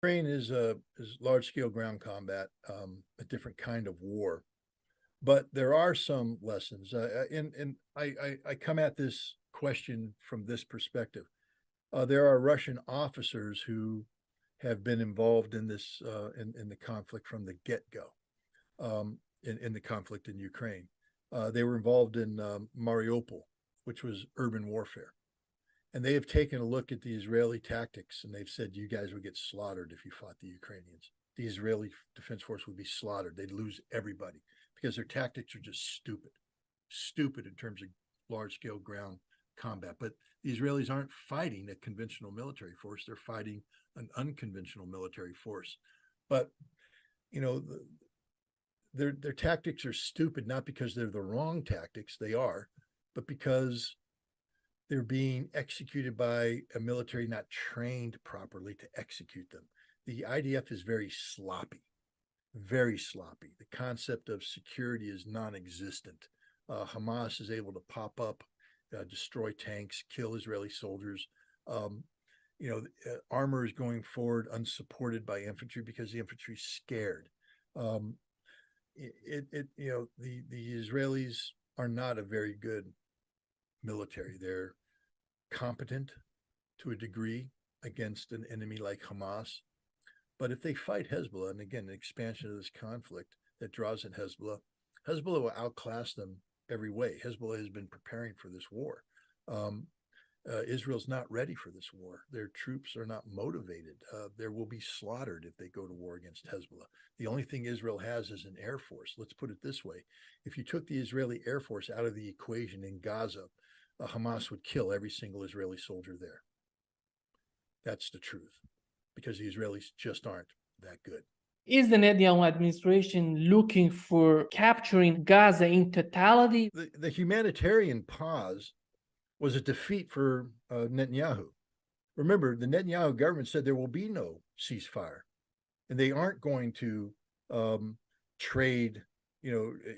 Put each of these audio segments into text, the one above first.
Ukraine is large-scale ground combat, a different kind of war. But there are some lessons, and I come at this question from this perspective. There are Russian officers who have been involved in this in the conflict from the get-go, in the conflict in Ukraine. They were involved in Mariupol, which was urban warfare. And they have taken a look at the Israeli tactics, and they've said, you guys would get slaughtered if you fought the Ukrainians. The Israeli Defense Force would be slaughtered. They'd lose everybody because their tactics are just stupid in terms of large-scale ground combat. But the Israelis aren't fighting a conventional military force. They're fighting an unconventional military force. But, you know, their tactics are stupid, not because they're the wrong tactics, they are, but because they're being executed by a military not trained properly to execute them. The IDF is very sloppy, very sloppy. The concept of security is non-existent. Hamas is able to pop up, destroy tanks, kill Israeli soldiers. Armor is going forward unsupported by infantry because the infantry is scared. The Israelis are not a very good military. They're competent to a degree against an enemy like Hamas. But if they fight Hezbollah, and again, an expansion of this conflict that draws in Hezbollah will outclass them every way. Hezbollah has been preparing for this war. Israel's not ready for this war. Their troops are not motivated. There will be slaughtered if they go to war against Hezbollah. The only thing Israel has is an air force. Let's put it this way. If you took the Israeli air force out of the equation in Gaza, Hamas would kill every single Israeli soldier there. That's the truth, because the Israelis just aren't that good. Is the Netanyahu administration looking for capturing Gaza in totality? The humanitarian pause was a defeat for Netanyahu. Remember, the Netanyahu government said there will be no ceasefire, and they aren't going to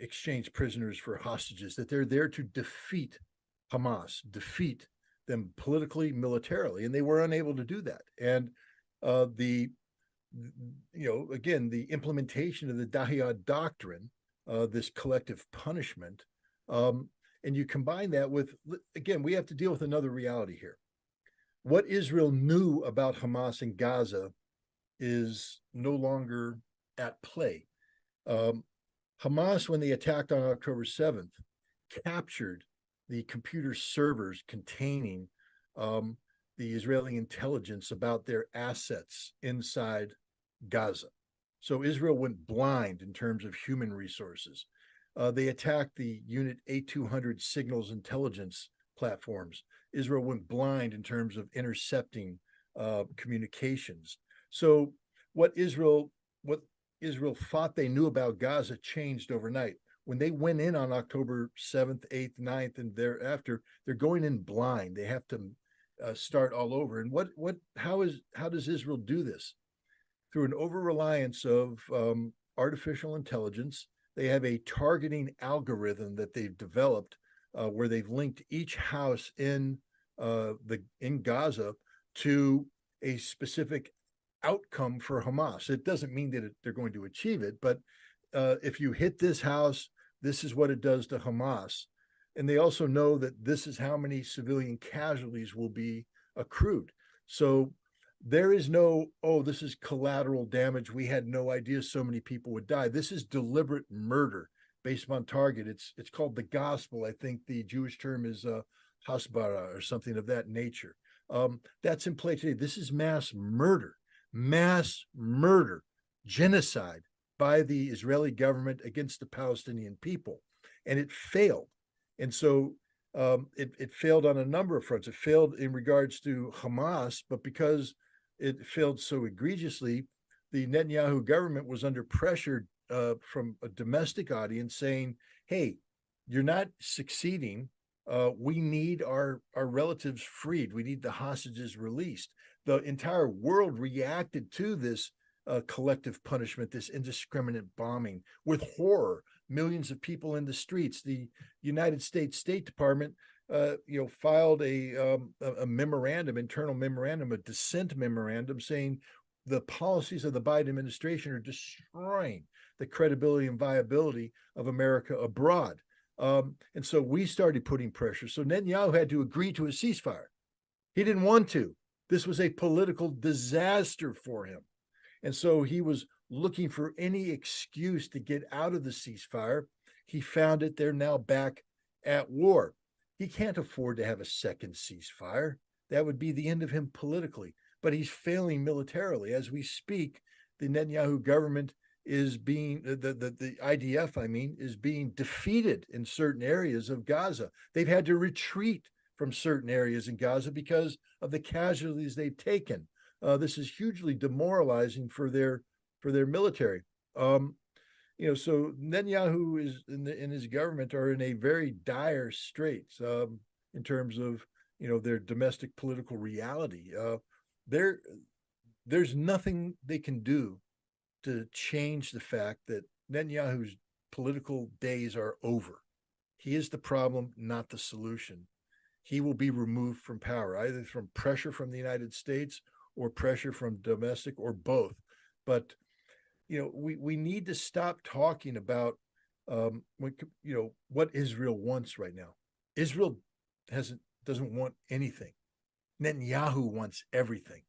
exchange prisoners for hostages, that they're there to defeat Hamas, defeat them politically, militarily, and they were unable to do that. And the implementation of the Dahiyah doctrine, this collective punishment, and you combine that with, again, we have to deal with another reality here. What Israel knew about Hamas in Gaza is no longer at play. Hamas, when they attacked on October 7th, captured the computer servers containing the Israeli intelligence about their assets inside Gaza. So Israel went blind in terms of human resources. They attacked the Unit A200 signals intelligence platforms. Israel went blind in terms of intercepting communications. So what Israel thought they knew about Gaza changed overnight. When they went in on October 7th, 8th, 9th, and thereafter, they're going in blind. They have to start all over. And how does Israel do this? Through an over-reliance of artificial intelligence. They have a targeting algorithm that they've developed where they've linked each house in Gaza to a specific outcome for Hamas. It doesn't mean that they're going to achieve it, but if you hit this house, this is what it does to Hamas. And they also know that this is how many civilian casualties will be accrued. So there is no, this is collateral damage. We had no idea so many people would die. This is deliberate murder based upon target. It's called the gospel. I think the Jewish term is hasbara or something of that nature. That's in play today. This is mass murder, genocide by the Israeli government against the Palestinian people. And it failed. And so it failed on a number of fronts. It failed in regards to Hamas, but because it failed so egregiously, the Netanyahu government was under pressure from a domestic audience saying, hey, you're not succeeding. We need our relatives freed. We need the hostages released. The entire world reacted to this collective punishment, this indiscriminate bombing with horror, millions of people in the streets. The United States State Department filed a memorandum, internal memorandum, a dissent memorandum saying the policies of the Biden administration are destroying the credibility and viability of America abroad. And so we started putting pressure. So Netanyahu had to agree to a ceasefire. He didn't want to. This was a political disaster for him. And so he was looking for any excuse to get out of the ceasefire. He found it. They're now back at war. He can't afford to have a second ceasefire. That would be the end of him politically. But he's failing militarily. As we speak, the Netanyahu government is being, the IDF, I mean, is being defeated in certain areas of Gaza. They've had to retreat from certain areas in Gaza because of the casualties they've taken. This is hugely demoralizing for their military. So Netanyahu is in his government are in a very dire straits in terms of their domestic political reality. There's nothing they can do to change the fact that Netanyahu's political days are over. He is the problem, not the solution. He will be removed from power, either from pressure from the United States or pressure from domestic or both. But we need to stop talking about what Israel wants right now. Israel doesn't want anything. Netanyahu wants everything.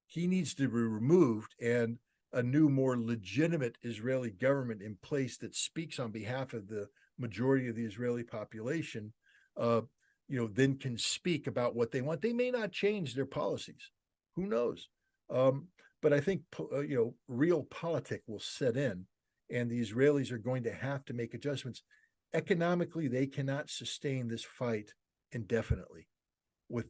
He needs to be removed and a new, more legitimate Israeli government in place that speaks on behalf of the majority of the Israeli population, then can speak about what they want. They may not change their policies. Who knows? But I think, real politics will set in, and the Israelis are going to have to make adjustments. Economically, they cannot sustain this fight indefinitely. With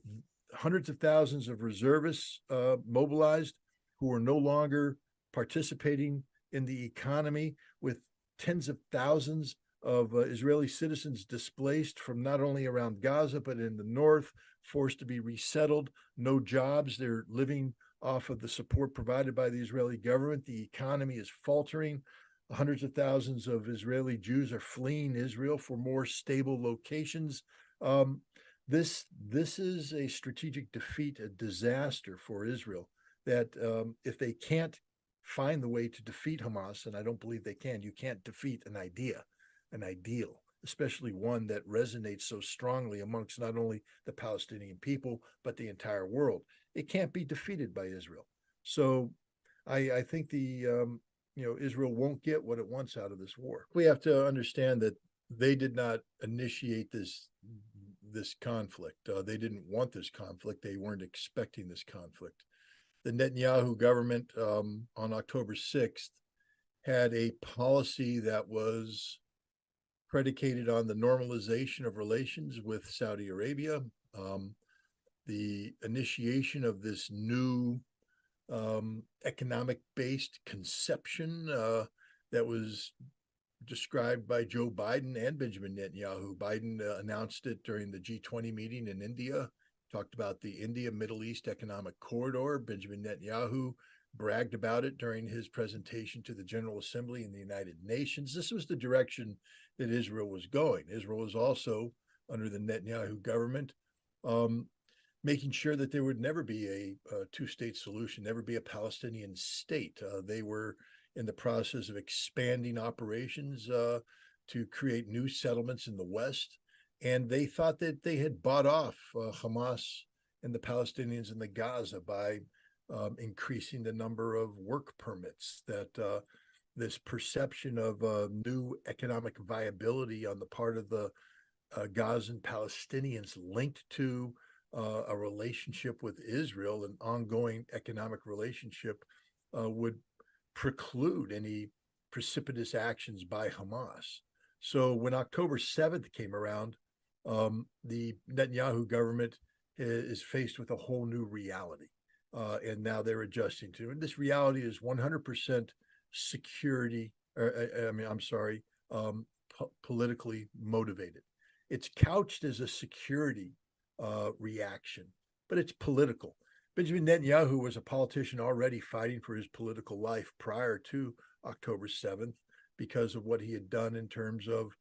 hundreds of thousands of reservists mobilized who are no longer participating in the economy, with tens of thousands of Israeli citizens displaced from not only around Gaza, but in the north, forced to be resettled, no jobs. They're living off of the support provided by the Israeli government. The economy is faltering. Hundreds of thousands of Israeli Jews are fleeing Israel for more stable locations. This is a strategic defeat, a disaster for Israel, that if they can't find the way to defeat Hamas, and I don't believe they can, you can't defeat an ideal, especially one that resonates so strongly amongst not only the Palestinian people, but the entire world. It can't be defeated by Israel. So I think Israel won't get what it wants out of this war. We have to understand that they did not initiate this conflict. They didn't want this conflict. They weren't expecting this conflict. The Netanyahu government on October 6th had a policy that was predicated on the normalization of relations with Saudi Arabia, the initiation of this new economic-based conception that was described by Joe Biden and Benjamin Netanyahu. Biden announced it during the G20 meeting in India, talked about the India-Middle East Economic Corridor. Benjamin Netanyahu bragged about it during his presentation to the General Assembly in the United Nations. This was the direction that Israel was going. Israel was also, under the Netanyahu government, making sure that there would never be a two-state solution, never be a Palestinian state. They were in the process of expanding operations to create new settlements in the West. And they thought that they had bought off Hamas and the Palestinians in the Gaza by increasing the number of work permits, that this perception of new economic viability on the part of the Gazan Palestinians linked to a relationship with Israel, an ongoing economic relationship, would preclude any precipitous actions by Hamas. So when October 7th came around, the Netanyahu government is faced with a whole new reality. And now they're adjusting to it. And this reality is 100% politically motivated. It's couched as a security reaction, but it's political. Benjamin Netanyahu was a politician already fighting for his political life prior to October 7th because of what he had done in terms of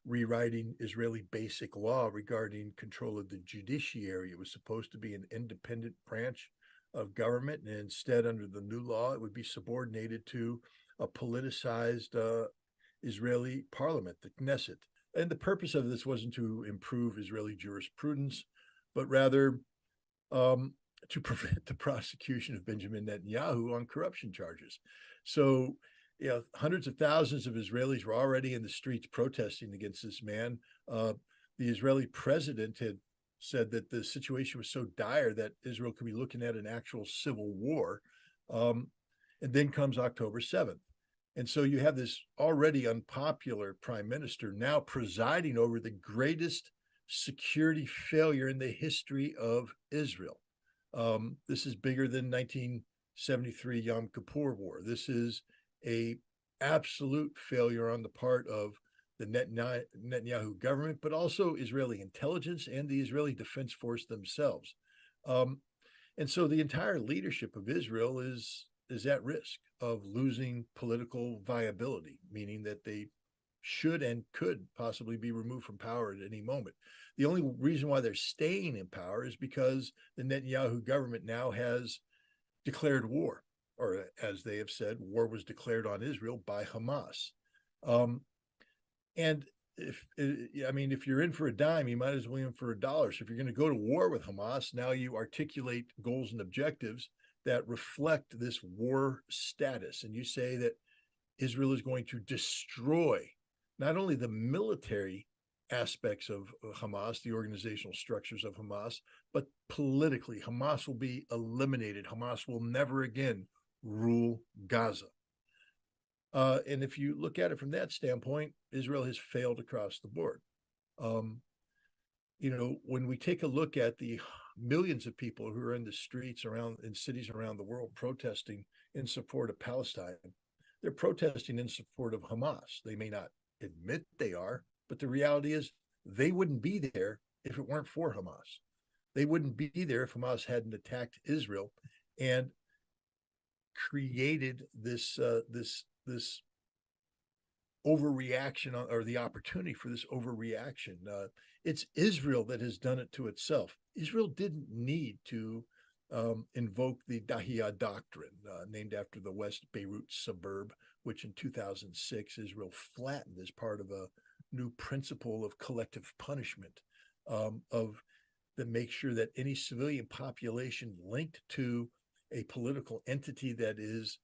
rewriting Israeli basic law regarding control of the judiciary. It was supposed to be an independent branch of government, and instead, under the new law, it would be subordinated to a politicized Israeli parliament, the Knesset. And the purpose of this wasn't to improve Israeli jurisprudence, but rather to prevent the prosecution of Benjamin Netanyahu on corruption charges. So, hundreds of thousands of Israelis were already in the streets protesting against this man. The Israeli president had said that the situation was so dire that Israel could be looking at an actual civil war. And then comes October 7th. And so you have this already unpopular prime minister now presiding over the greatest security failure in the history of Israel. This is bigger than 1973 Yom Kippur War. This is a absolute failure on the part of the Netanyahu government, but also Israeli intelligence and the Israeli Defense Force themselves. And so the entire leadership of Israel is at risk of losing political viability, meaning that they should and could possibly be removed from power at any moment. The only reason why they're staying in power is because the Netanyahu government now has declared war, or as they have said, war was declared on Israel by Hamas. And if you're in for a dime, you might as well be in for a dollar. So if you're going to go to war with Hamas, now you articulate goals and objectives that reflect this war status. And you say that Israel is going to destroy not only the military aspects of Hamas, the organizational structures of Hamas, but politically, Hamas will be eliminated. Hamas will never again rule Gaza. And if you look at it from that standpoint, Israel has failed across the board. When we take a look at the millions of people who are in the streets in cities around the world protesting in support of Palestine, they're protesting in support of Hamas. They may not admit they are, but the reality is they wouldn't be there if it weren't for Hamas. They wouldn't be there if Hamas hadn't attacked Israel and created this overreaction, or the opportunity for this overreaction. It's Israel that has done it to itself. Israel didn't need to invoke the Dahiya doctrine, named after the West Beirut suburb, which in 2006 Israel flattened as part of a new principle of collective punishment, that makes sure that any civilian population linked to a political entity that is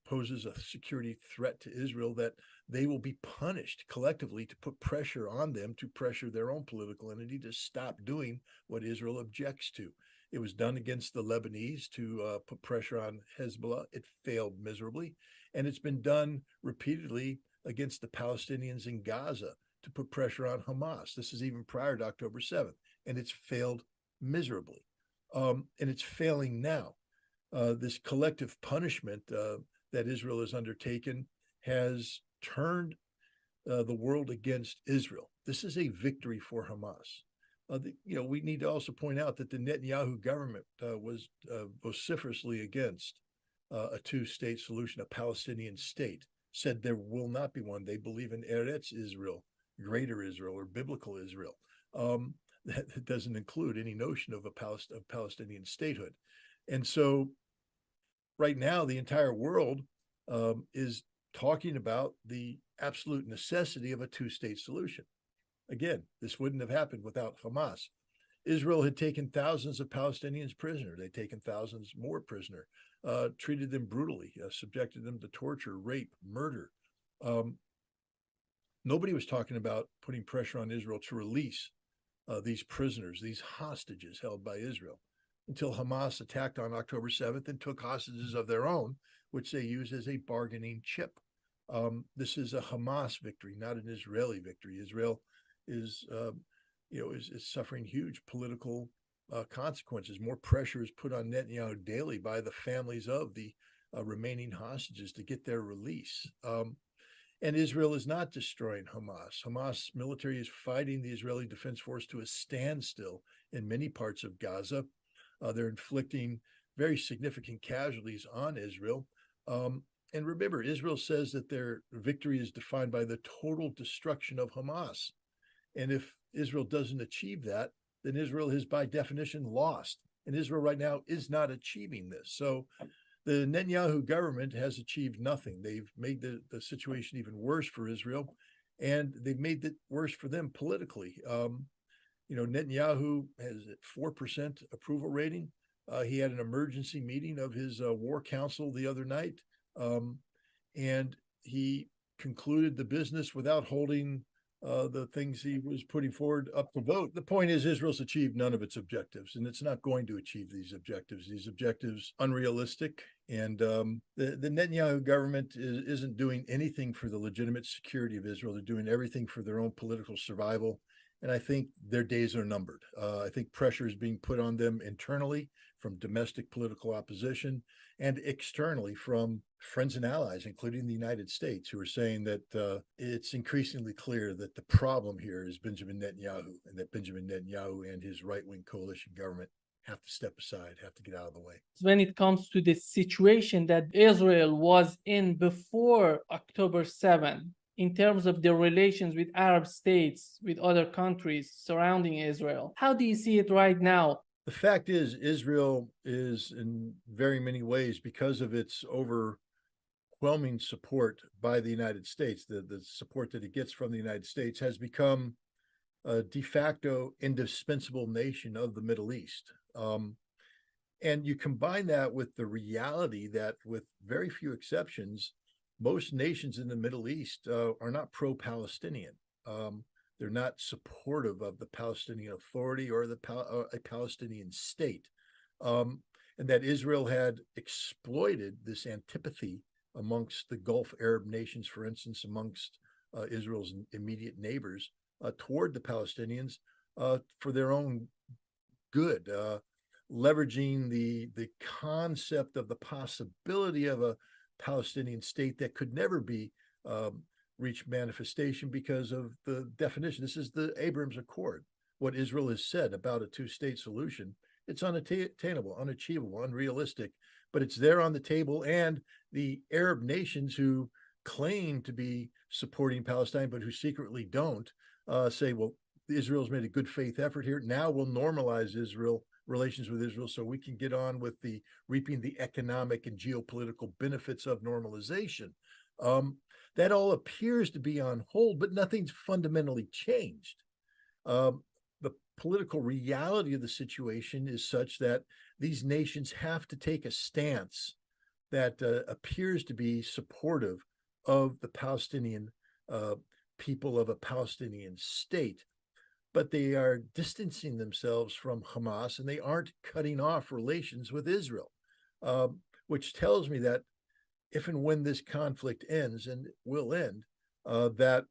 poses a security threat to Israel, that they will be punished collectively to put pressure on them, to pressure their own political entity to stop doing what Israel objects to. It was done against the Lebanese to put pressure on Hezbollah. It failed miserably. And it's been done repeatedly against the Palestinians in Gaza to put pressure on Hamas. This is even prior to October 7th. And it's failed miserably. And it's failing now. This collective punishment that Israel has undertaken has turned the world against Israel. This is a victory for Hamas. We need to also point out that the Netanyahu government was vociferously against a two-state solution, a Palestinian state, said there will not be one. They believe in Eretz Israel, greater Israel, or biblical Israel. That doesn't include any notion of a Palestinian statehood. And so right now, the entire world is talking about the absolute necessity of a two-state solution. Again, this wouldn't have happened without Hamas. Israel had taken thousands of Palestinians prisoner. They'd taken thousands more prisoner, treated them brutally, subjected them to torture, rape, murder. Nobody was talking about putting pressure on Israel to release these prisoners, these hostages held by Israel, until Hamas attacked on October 7th and took hostages of their own, which they use as a bargaining chip. This is a Hamas victory, not an Israeli victory. Israel is suffering huge political consequences. More pressure is put on Netanyahu daily by the families of the remaining hostages to get their release. And Israel is not destroying Hamas. Hamas military is fighting the Israeli Defense Force to a standstill in many parts of Gaza. They're inflicting very significant casualties on Israel. And remember, Israel says that their victory is defined by the total destruction of Hamas. And if Israel doesn't achieve that, then Israel has by definition lost. and Israel right now is not achieving this. So the Netanyahu government has achieved nothing. They've made the situation even worse for Israel, and they've made it worse for them politically. Netanyahu has a 4% approval rating. He had an emergency meeting of his war council the other night, and he concluded the business without holding the things he was putting forward up to vote. The point is, Israel's achieved none of its objectives, and it's not going to achieve these objectives. These objectives unrealistic, and the Netanyahu government isn't doing anything for the legitimate security of Israel. They're doing everything for their own political survival, and I think their days are numbered. I think pressure is being put on them internally from domestic political opposition and externally from friends and allies, including the United States, who are saying that it's increasingly clear that the problem here is Benjamin Netanyahu, and that Benjamin Netanyahu and his right-wing coalition government have to step aside, have to get out of the way. When it comes to the situation that Israel was in before October 7, in terms of the relations with Arab states, with other countries surrounding Israel, how do you see it right now? The fact is, Israel is in very many ways, because of its overwhelming support by the United States, the support that it gets from the United States, has become a de facto indispensable nation of the Middle East. And you combine that with the reality that, with very few exceptions, most nations in the Middle East are not pro-Palestinian. They're not supportive of the Palestinian Authority or a Palestinian state. And that Israel had exploited this antipathy amongst the Gulf Arab nations, for instance, amongst Israel's immediate neighbors, toward the Palestinians for their own good, leveraging the concept of the possibility of a Palestinian state that could never be reach manifestation because of the definition. This is the Abraham Accord. What Israel has said about a two-state solution, it's unattainable, unachievable, unrealistic, but it's there on the table. And the Arab nations who claim to be supporting Palestine, but who secretly don't, say, well, Israel's made a good faith effort here. Now we'll normalize relations with Israel, so we can get on with reaping the economic and geopolitical benefits of normalization. That all appears to be on hold, but nothing's fundamentally changed. The political reality of the situation is such that these nations have to take a stance that appears to be supportive of the Palestinian people, of a Palestinian state, but they are distancing themselves from Hamas, and they aren't cutting off relations with Israel, which tells me that if and when this conflict ends, and it will end, that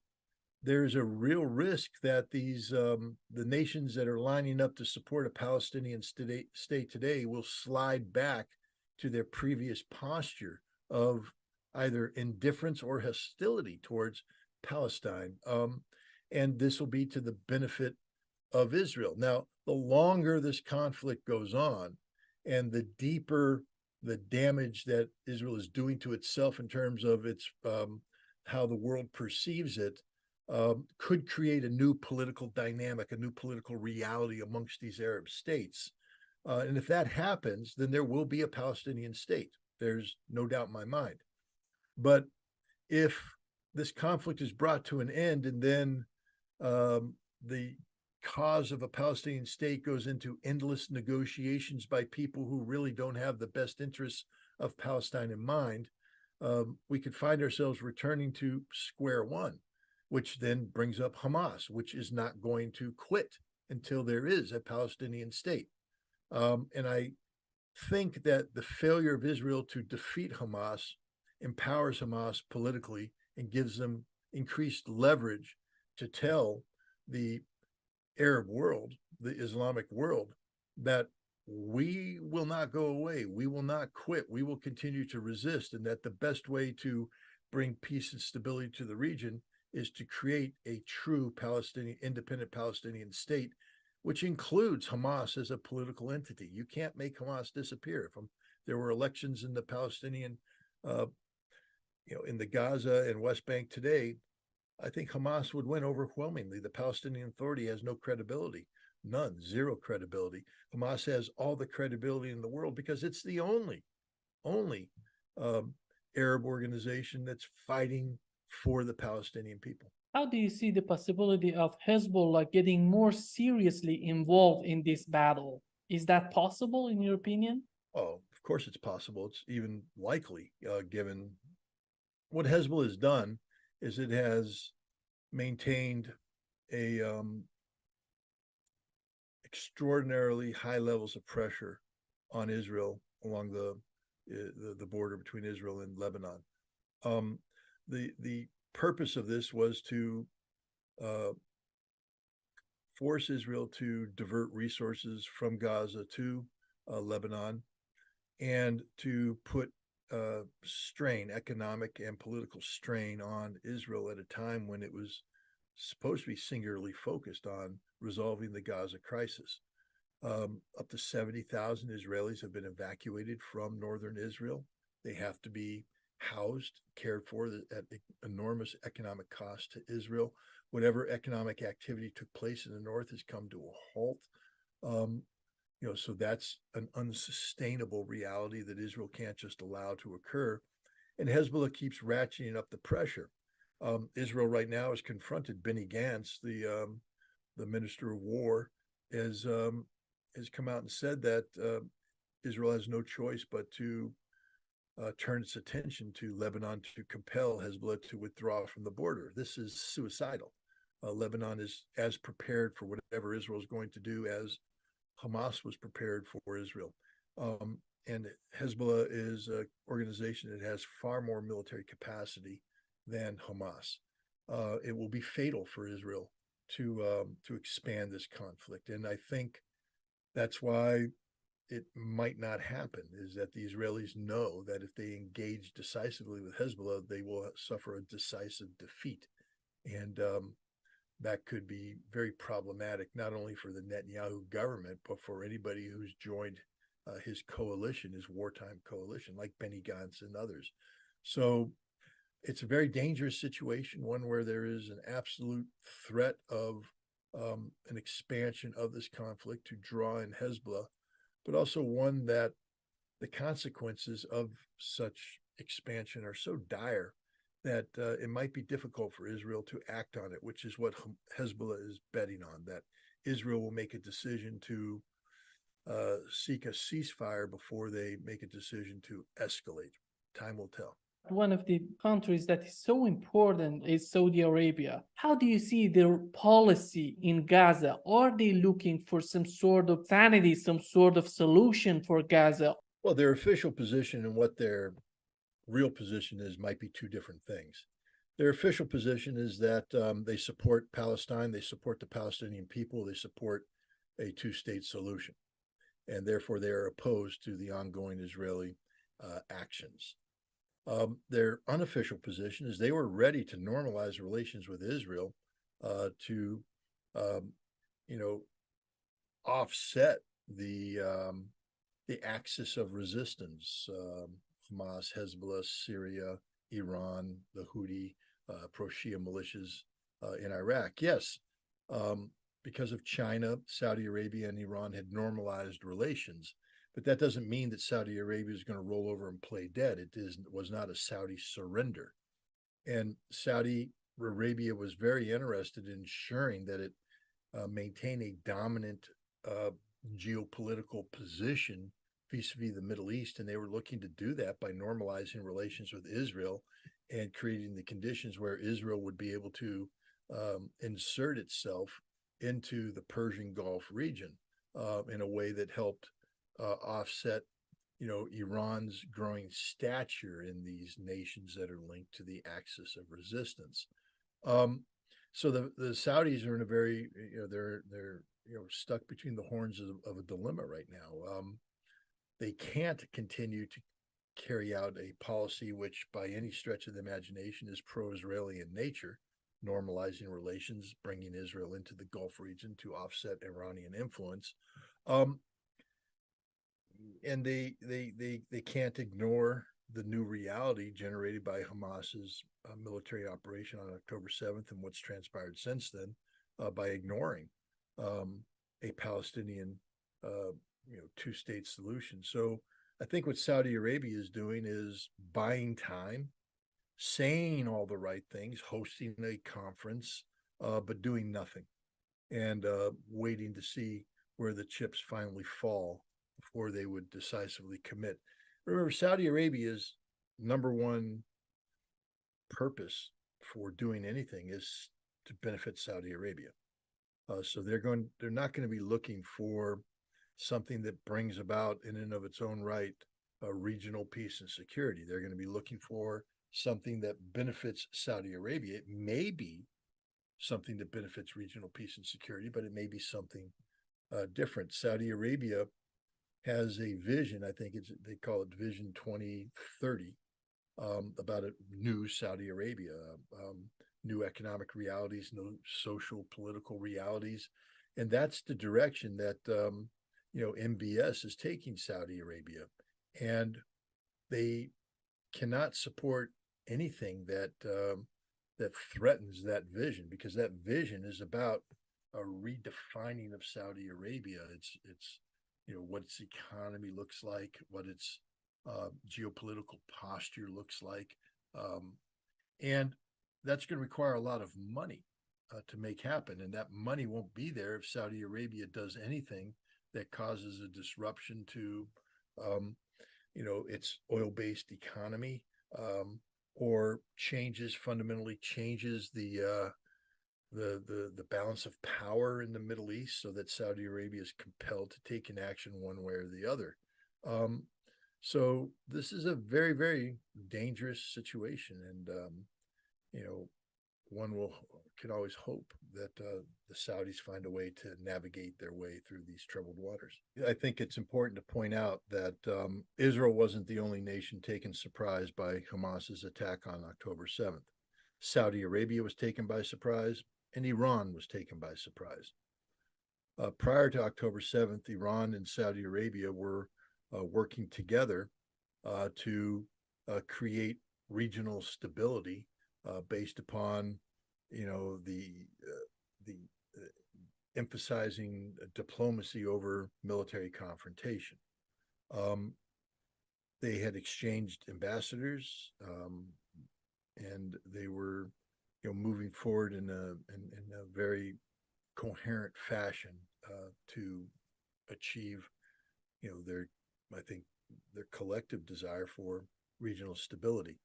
there's a real risk that the nations that are lining up to support a Palestinian state today will slide back to their previous posture of either indifference or hostility towards Palestine. And this will be to the benefit of Israel. Now, the longer this conflict goes on, and the deeper the damage that Israel is doing to itself in terms of its how the world perceives it, could create a new political dynamic, a new political reality amongst these Arab states. And if that happens, then there will be a Palestinian state. There's no doubt in my mind. But if this conflict is brought to an end, and then the cause of a Palestinian state goes into endless negotiations by people who really don't have the best interests of Palestine in mind, we could find ourselves returning to square one, which then brings up Hamas, which is not going to quit until there is a Palestinian state. And I think that the failure of Israel to defeat Hamas empowers Hamas politically and gives them increased leverage to tell the Arab world, the Islamic world, that we will not go away. We will not quit. We will continue to resist. And that the best way to bring peace and stability to the region is to create a true independent Palestinian state, which includes Hamas as a political entity. You can't make Hamas disappear. If there were elections in the Palestinian, in the Gaza and West Bank today, I think Hamas would win overwhelmingly. The Palestinian Authority has no credibility. None, zero credibility. Hamas has all the credibility in the world because it's the only um, Arab organization that's fighting for the Palestinian people. How do you see the possibility of Hezbollah getting more seriously involved in this battle? Is that possible, in your opinion? Oh, of course it's possible. It's even likely, given what Hezbollah has done is it has maintained a extraordinarily high levels of pressure on Israel along the border between Israel and Lebanon. The purpose of this was to force Israel to divert resources from Gaza to Lebanon and to put strain, economic and political strain on Israel at a time when it was supposed to be singularly focused on resolving the Gaza crisis. Up to 70,000 Israelis have been evacuated from northern Israel. They have to be housed, cared for at enormous economic cost to Israel. Whatever economic activity took place in the north has come to a halt. So that's an unsustainable reality that Israel can't just allow to occur. And Hezbollah keeps ratcheting up the pressure. Israel right now has confronted Benny Gantz, the Minister of War, has come out and said that Israel has no choice but to turn its attention to Lebanon to compel Hezbollah to withdraw from the border. This is suicidal. Lebanon is as prepared for whatever Israel is going to do as Hamas was prepared for Israel. And Hezbollah is an organization that has far more military capacity than Hamas. It will be fatal for Israel to expand this conflict. And I think that's why it might not happen, is that the Israelis know that if they engage decisively with Hezbollah, they will suffer a decisive defeat. And that could be very problematic, not only for the Netanyahu government, but for anybody who's joined his coalition, his wartime coalition, like Benny Gantz and others. So it's a very dangerous situation, one where there is an absolute threat of an expansion of this conflict to draw in Hezbollah, but also one that the consequences of such expansion are so dire that it might be difficult for Israel to act on it, which is what Hezbollah is betting on, that Israel will make a decision to seek a ceasefire before they make a decision to escalate. Time will tell. One of the countries that is so important is Saudi Arabia. How do you see their policy in Gaza? Are they looking for some sort of sanity, some sort of solution for Gaza? Well, their official position and what their real position is might be two different things. Their official position is that they support Palestine, they support the Palestinian people, they support a two-state solution, and therefore they are opposed to the ongoing Israeli actions. Their unofficial position is they were ready to normalize relations with Israel to, offset the axis of resistance, Hamas, Hezbollah, Syria, Iran, the Houthi, pro-Shia militias in Iraq. Yes, because of China, Saudi Arabia, and Iran had normalized relations. But that doesn't mean that Saudi Arabia is going to roll over and play dead. It was not a Saudi surrender. And Saudi Arabia was very interested in ensuring that it maintain a dominant geopolitical position vis-a-vis the Middle East. And they were looking to do that by normalizing relations with Israel and creating the conditions where Israel would be able to insert itself into the Persian Gulf region in a way that helped offset, Iran's growing stature in these nations that are linked to the axis of resistance. So the Saudis are in a very, they're stuck between the horns of a dilemma right now. They can't continue to carry out a policy which, by any stretch of the imagination, is pro-Israeli in nature, normalizing relations, bringing Israel into the Gulf region to offset Iranian influence. And they can't ignore the new reality generated by Hamas's military operation on October 7th and what's transpired since then by ignoring a Palestinian, two-state solution. So I think what Saudi Arabia is doing is buying time, saying all the right things, hosting a conference, but doing nothing, and waiting to see where the chips finally fall before they would decisively commit. Remember, Saudi Arabia's number one purpose for doing anything is to benefit Saudi Arabia. So they're not going to be looking for something that brings about in and of its own right regional peace and security. They're going to be looking for something that benefits Saudi Arabia. It may be something that benefits regional peace and security, but it may be something different. Saudi Arabia has a vision. I think they call it Vision 2030, about a new Saudi Arabia, new economic realities, new social political realities, and that's the direction that MBS is taking Saudi Arabia, and they cannot support anything that that threatens that vision, because that vision is about a redefining of Saudi Arabia. It's what its economy looks like, what its geopolitical posture looks like, and that's going to require a lot of money to make happen, and that money won't be there if Saudi Arabia does anything that causes a disruption to its oil-based economy, or fundamentally changes the balance of power in the Middle East, so that Saudi Arabia is compelled to take an action one way or the other. So this is a very, very dangerous situation, and one can always hope that the Saudis find a way to navigate their way through these troubled waters. I think it's important to point out that Israel wasn't the only nation taken surprise by Hamas's attack on October 7th. Saudi Arabia was taken by surprise, and Iran was taken by surprise. Prior to October 7th, Iran and Saudi Arabia were working together to create regional stability based upon the emphasizing diplomacy over military confrontation. They had exchanged ambassadors, and they were moving forward in a very coherent fashion to achieve their collective desire for regional stability.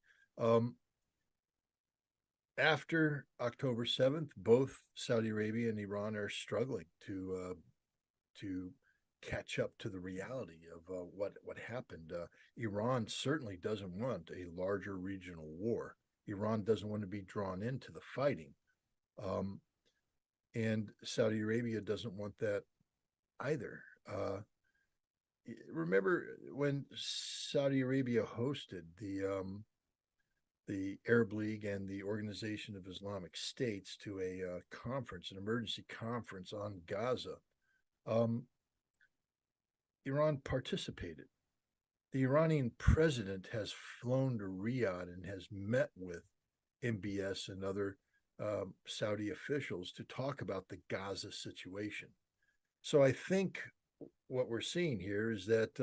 After October 7th, both Saudi Arabia and Iran are struggling to catch up to the reality of what happened. Iran certainly doesn't want a larger regional war. Iran doesn't want to be drawn into the fighting, and Saudi Arabia doesn't want that either. Remember when Saudi Arabia hosted the Arab League and the Organization of Islamic States to a conference, an emergency conference on Gaza? Iran participated. The Iranian president has flown to Riyadh and has met with MBS and other Saudi officials to talk about the Gaza situation. So I think what we're seeing here is that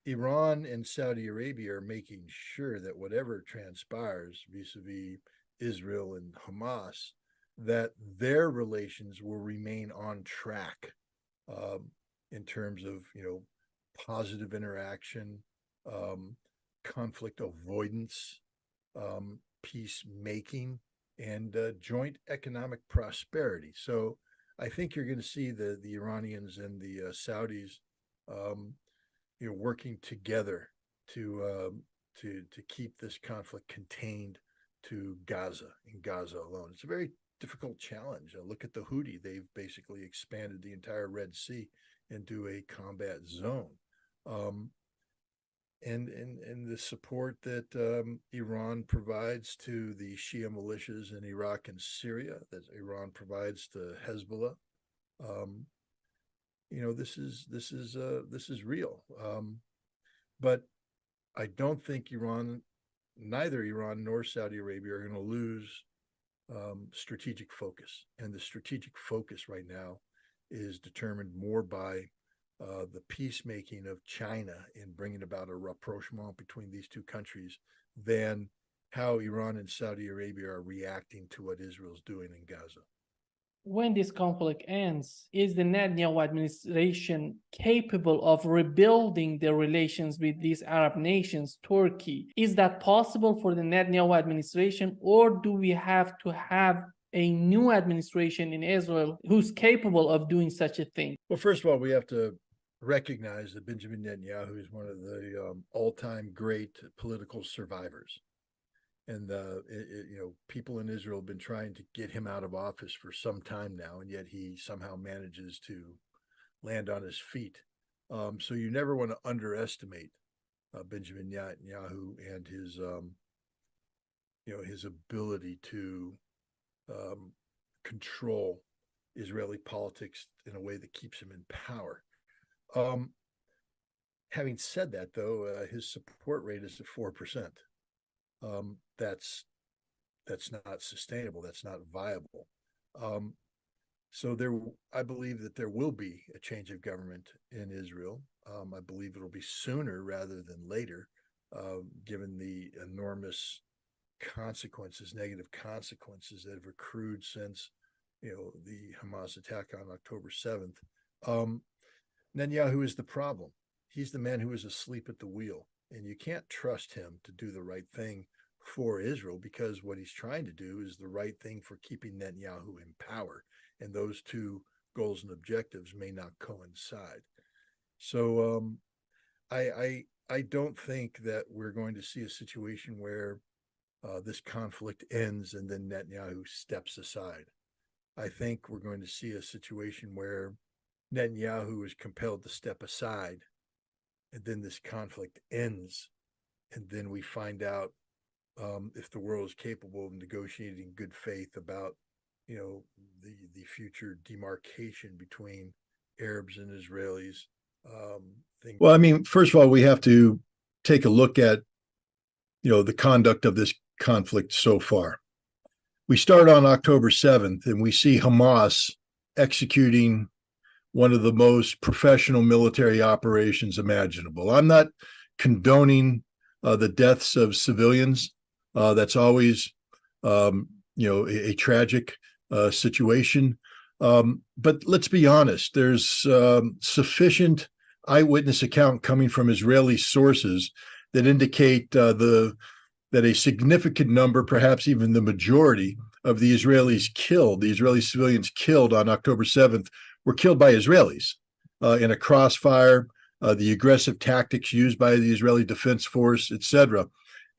Iran and Saudi Arabia are making sure that whatever transpires vis-a-vis Israel and Hamas, that their relations will remain on track in terms of positive interaction, conflict avoidance, peacemaking, and joint economic prosperity. So I think you're going to see the Iranians and the Saudis working together to keep this conflict contained to Gaza and Gaza alone. It's a very difficult challenge. Look at the Houthi; they've basically expanded the entire Red Sea into a combat zone, and the support that Iran provides to the Shia militias in Iraq and Syria, that Iran provides to Hezbollah. This is real, but I don't think neither Iran nor Saudi Arabia are going to lose strategic focus, and the strategic focus right now is determined more by the peacemaking of China in bringing about a rapprochement between these two countries than how Iran and Saudi Arabia are reacting to what Israel's doing in Gaza. When this conflict ends, is the Netanyahu administration capable of rebuilding their relations with these Arab nations, Turkey? Is that possible for the Netanyahu administration, or do we have to have a new administration in Israel who's capable of doing such a thing? Well, first of all, we have to recognize that Benjamin Netanyahu is one of the all-time great political survivors. And people in Israel have been trying to get him out of office for some time now, and yet he somehow manages to land on his feet. So you never want to underestimate Benjamin Netanyahu and his ability to control Israeli politics in a way that keeps him in power. Having said that, though, his support rate is at 4%. That's not sustainable. That's not viable. So I believe that there will be a change of government in Israel. I believe it'll be sooner rather than later, given the enormous negative consequences that have accrued since, the Hamas attack on October 7th. Netanyahu is the problem. He's the man who is asleep at the wheel, and you can't trust him to do the right thing for Israel, because what he's trying to do is the right thing for keeping Netanyahu in power, and those two goals and objectives may not coincide. So I don't think that we're going to see a situation where this conflict ends and then Netanyahu steps aside. I think we're going to see a situation where Netanyahu is compelled to step aside, and then this conflict ends, and then we find out if the world is capable of negotiating in good faith about, the future demarcation between Arabs and Israelis. Well, I mean, first of all, we have to take a look at, the conduct of this conflict so far. We start on October 7th, and we see Hamas executing one of the most professional military operations imaginable. I'm not condoning the deaths of civilians. That's always, a tragic situation. But let's be honest, there's sufficient eyewitness account coming from Israeli sources that indicate that a significant number, perhaps even the majority of the Israeli civilians killed on October 7th were killed by Israelis in a crossfire, the aggressive tactics used by the Israeli Defense Force, etc.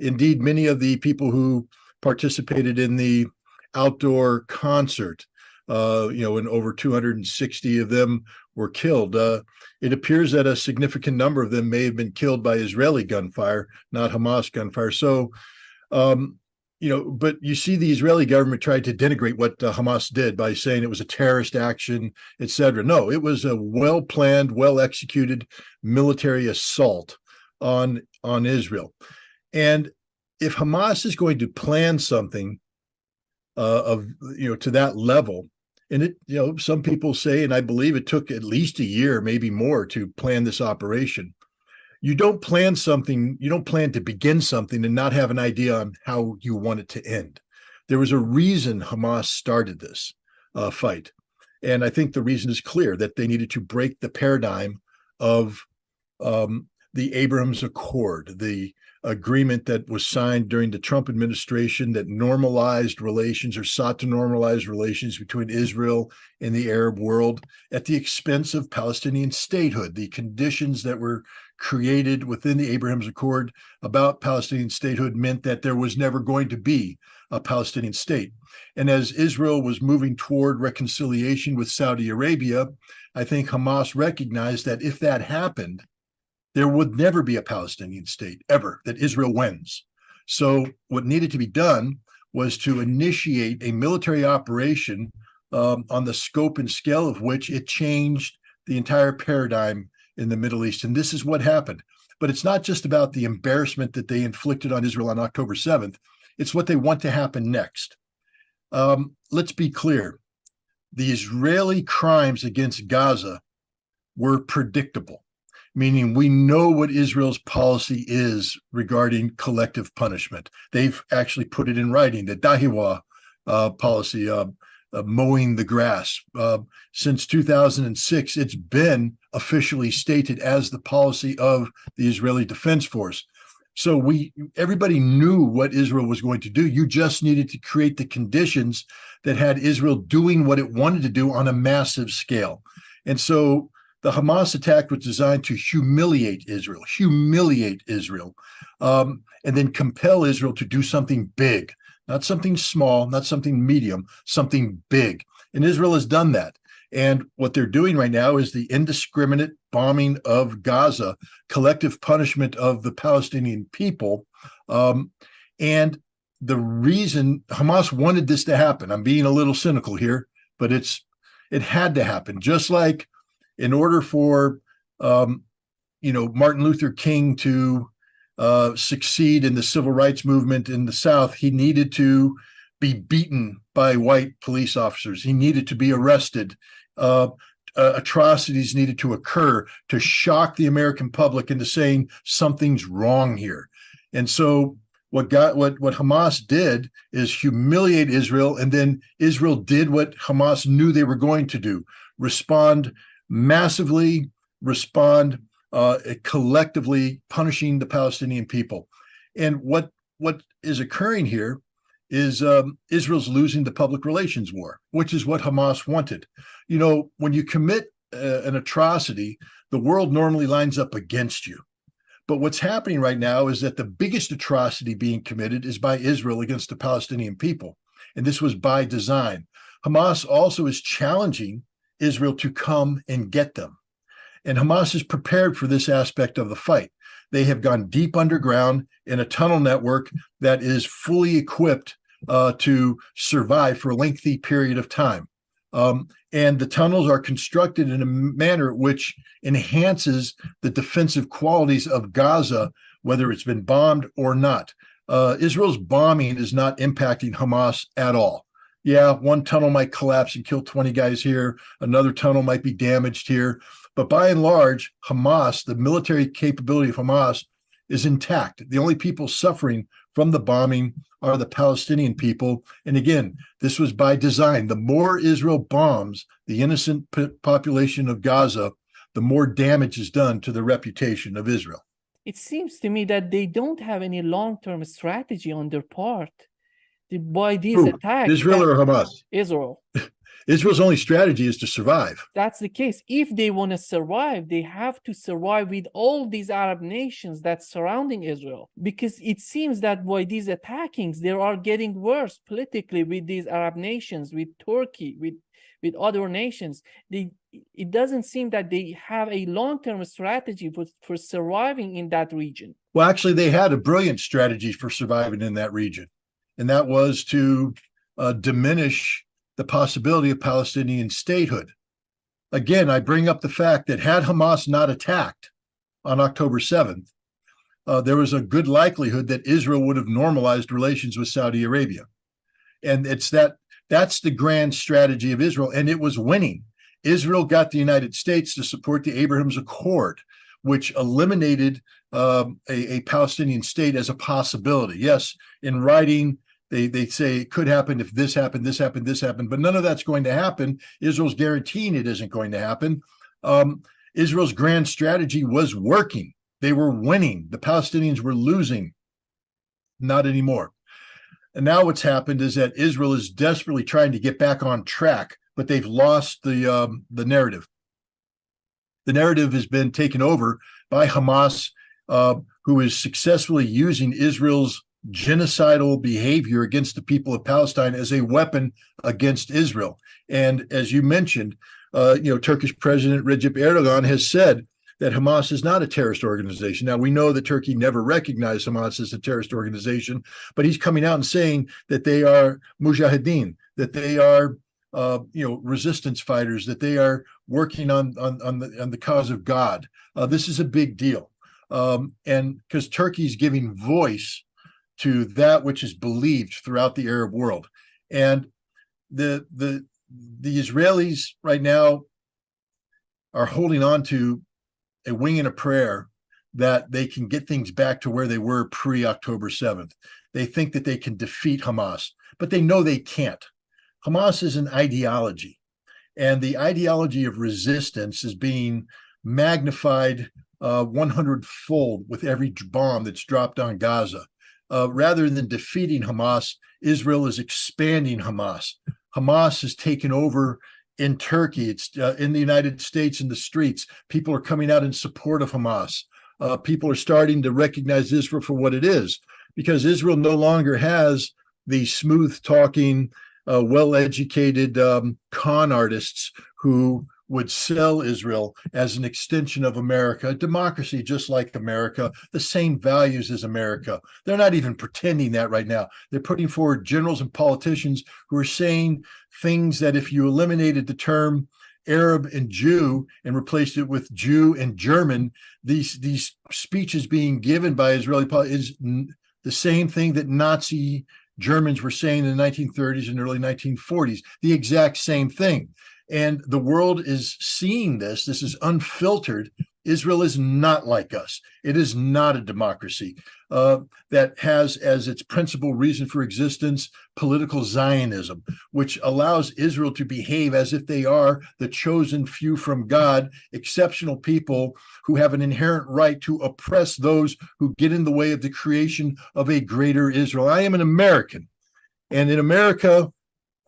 Indeed, many of the people who participated in the outdoor concert, and over 260 of them were killed. It appears that a significant number of them may have been killed by Israeli gunfire, not Hamas gunfire. So, but you see the Israeli government tried to denigrate what Hamas did by saying it was a terrorist action, etc. No, it was a well-planned, well-executed military assault on Israel. And if Hamas is going to plan something to that level, and it, some people say, and I believe it took at least a year, maybe more, to plan this operation. You don't plan to begin something and not have an idea on how you want it to end. There was a reason Hamas started this fight. And I think the reason is clear, that they needed to break the paradigm of the Abraham Accord, the agreement that was signed during the Trump administration that normalized relations, or sought to normalize relations between Israel and the Arab world at the expense of Palestinian statehood. The conditions that were created within the Abraham Accord about Palestinian statehood meant that there was never going to be a Palestinian state. And as Israel was moving toward reconciliation with Saudi Arabia, I think Hamas recognized that if that happened, there would never be a Palestinian state, ever, that Israel wins. So what needed to be done was to initiate a military operation on the scope and scale of which it changed the entire paradigm in the Middle East. And this is what happened. But it's not just about the embarrassment that they inflicted on Israel on October 7th. It's what they want to happen next. Let's be clear. the Israeli crimes against Gaza were predictable, meaning we know what Israel's policy is regarding collective punishment. They've actually put it in writing, the Dahiwa policy, mowing the grass. Since 2006, it's been officially stated as the policy of the Israeli Defense Force. So everybody knew what Israel was going to do. You just needed to create the conditions that had Israel doing what it wanted to do on a massive scale. And so the Hamas attack was designed to humiliate Israel, and then compel Israel to do something big, not something small, not something medium, something big. And Israel has done that. And what they're doing right now is the indiscriminate bombing of Gaza, collective punishment of the Palestinian people. And the reason Hamas wanted this to happen, I'm being a little cynical here, but it had to happen. Just like in order for Martin Luther King to succeed in the civil rights movement in the South, he needed to be beaten by white police officers. He needed to be arrested. Atrocities needed to occur to shock the American public into saying something's wrong here. And so what Hamas did is humiliate Israel, and then Israel did what Hamas knew they were going to do: respond massively, collectively punishing the Palestinian people. And what is occurring here is Israel's losing the public relations war, which is what Hamas wanted. When you commit an atrocity, the world normally lines up against you. But what's happening right now is that the biggest atrocity being committed is by Israel against the Palestinian people. And this was by design. Hamas also is challenging Israel to come and get them. And Hamas is prepared for this aspect of the fight. They have gone deep underground in a tunnel network that is fully equipped to survive for a lengthy period of time. And the tunnels are constructed in a manner which enhances the defensive qualities of Gaza, whether it's been bombed or not. Israel's bombing is not impacting Hamas at all. Yeah, one tunnel might collapse and kill 20 guys here. Another tunnel might be damaged here. But by and large, Hamas, the military capability of Hamas, is intact. The only people suffering from the bombing are the Palestinian people. And again, this was by design. The more Israel bombs the innocent population of Gaza, the more damage is done to the reputation of Israel. It seems to me that they don't have any long-term strategy on their part. Why these attacks? Israel or Hamas? Israel. Israel's only strategy is to survive. That's the case. If they want to survive, they have to survive with all these Arab nations that's surrounding Israel. Because it seems that by these attackings, they are getting worse politically with these Arab nations, with Turkey, with other nations. It doesn't seem that they have a long-term strategy for surviving in that region. Well, actually, they had a brilliant strategy for surviving in that region. And that was to diminish the possibility of Palestinian statehood. Again, I bring up the fact that had Hamas not attacked on October 7th, there was a good likelihood that Israel would have normalized relations with Saudi Arabia. And that's the grand strategy of Israel, and it was winning. Israel got the United States to support the Abraham's Accord, which eliminated a Palestinian state as a possibility. Yes, in writing, they say it could happen if this happened, this happened, this happened, but none of that's going to happen. Israel's guaranteeing it isn't going to happen. Israel's grand strategy was working. They were winning. The Palestinians were losing. Not anymore. And now what's happened is that Israel is desperately trying to get back on track, but they've lost the narrative. The narrative has been taken over by Hamas, who is successfully using Israel's genocidal behavior against the people of Palestine as a weapon against Israel. And as you mentioned, Turkish President Recep Erdogan has said that Hamas is not a terrorist organization. Now, we know that Turkey never recognized Hamas as a terrorist organization, but he's coming out and saying that they are mujahideen, that they are resistance fighters, that they are working on the cause of God. This is a big deal. And because Turkey's giving voice to that which is believed throughout the Arab world. And the the Israelis right now are holding on to a wing and a prayer that they can get things back to where they were pre-October 7th. They think that they can defeat Hamas, but they know they can't. Hamas is an ideology, and the ideology of resistance is being magnified 100-fold with every bomb that's dropped on Gaza. Rather than defeating Hamas, Israel is expanding Hamas. Hamas has taken over in Turkey. It's in the United States, in the streets. People are coming out in support of Hamas. People are starting to recognize Israel for what it is, because Israel no longer has the smooth-talking, well-educated con artists who would sell Israel as an extension of America, a democracy just like America, the same values as America. They're not even pretending that right now. They're putting forward generals and politicians who are saying things that if you eliminated the term Arab and Jew and replaced it with Jew and German, these speeches being given by Israeli is the same thing that Nazi Germans were saying in the 1930s and early 1940s, the exact same thing. And the world is seeing this. This is unfiltered. Israel is not like us. It is not a democracy that has as its principal reason for existence political Zionism, which allows Israel to behave as if they are the chosen few from God, exceptional people who have an inherent right to oppress those who get in the way of the creation of a greater Israel. I am an American, and in America,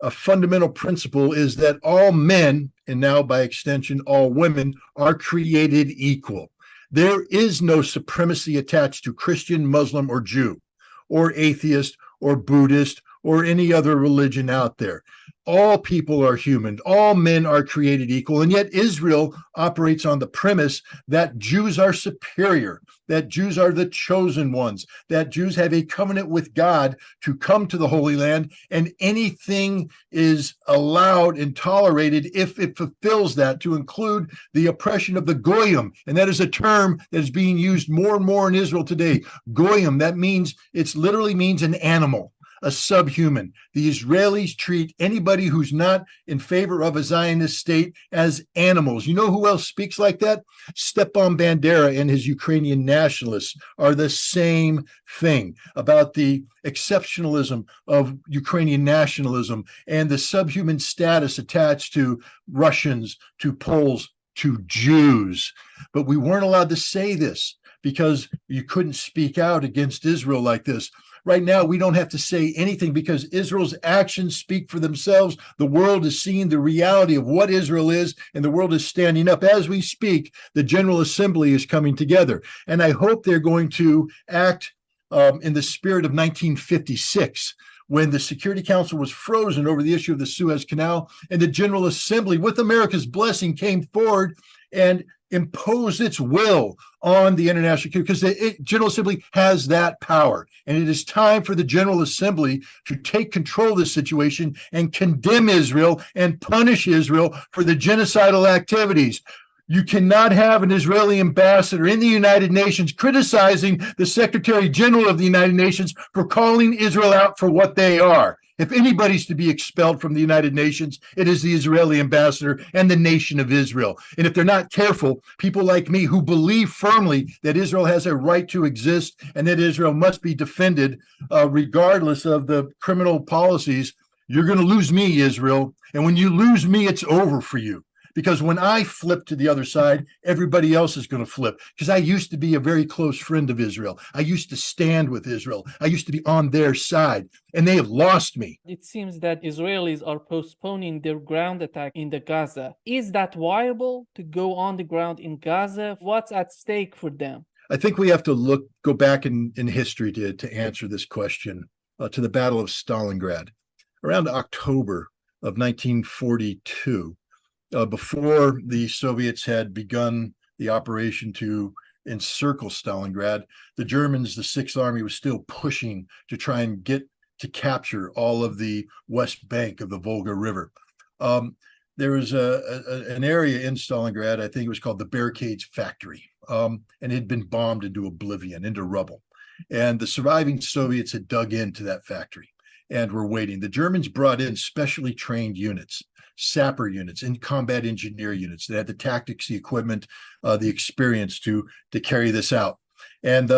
a fundamental principle is that all men, and now by extension, all women, are created equal. There is no supremacy attached to Christian, Muslim, or Jew, or atheist, or Buddhist, or any other religion out there. All people are human. All men are created equal. And yet Israel operates on the premise that Jews are superior, that Jews are the chosen ones, that Jews have a covenant with God to come to the Holy Land, and anything is allowed and tolerated if it fulfills that, to include the oppression of the Goyim. And that is a term that is being used more and more in Israel today. Goyim, that means, it literally means an animal, a subhuman. The Israelis treat anybody who's not in favor of a Zionist state as animals. You know who else speaks like that? Stepan Bandera and his Ukrainian nationalists are the same thing about the exceptionalism of Ukrainian nationalism and the subhuman status attached to Russians, to Poles, to Jews. But we weren't allowed to say this because you couldn't speak out against Israel like this. Right now, we don't have to say anything because Israel's actions speak for themselves. The world is seeing the reality of what Israel is, and the world is standing up. As we speak, the General Assembly is coming together, and I hope they're going to act in the spirit of 1956, when the Security Council was frozen over the issue of the Suez Canal, and the General Assembly, with America's blessing, came forward and impose its will on the international community, because the General Assembly has that power. And it is time for the General Assembly to take control of this situation and condemn Israel and punish Israel for the genocidal activities. You cannot have an Israeli ambassador in the United Nations criticizing the Secretary General of the United Nations for calling Israel out for what they are. If anybody's to be expelled from the United Nations, it is the Israeli ambassador and the nation of Israel. And if they're not careful, people like me who believe firmly that Israel has a right to exist and that Israel must be defended regardless of the criminal policies, you're going to lose me, Israel. And when you lose me, it's over for you. Because when I flip to the other side, everybody else is going to flip. Because I used to be a very close friend of Israel. I used to stand with Israel. I used to be on their side, and they have lost me. It seems that Israelis are postponing their ground attack in the Gaza. Is that viable to go on the ground in Gaza? What's at stake for them? I think we have to go back in history to answer this question, to the Battle of Stalingrad. Around October of 1942, before the Soviets had begun the operation to encircle Stalingrad, the Germans, the Sixth Army, was still pushing to try and get to capture all of the west bank of the Volga River. There was an area in Stalingrad, I think it was called the Barricades Factory, and it had been bombed into oblivion, into rubble. And the surviving Soviets had dug into that factory and were waiting. The Germans brought in specially trained units, sapper units and combat engineer units that had the tactics, the equipment, the experience to carry this out. And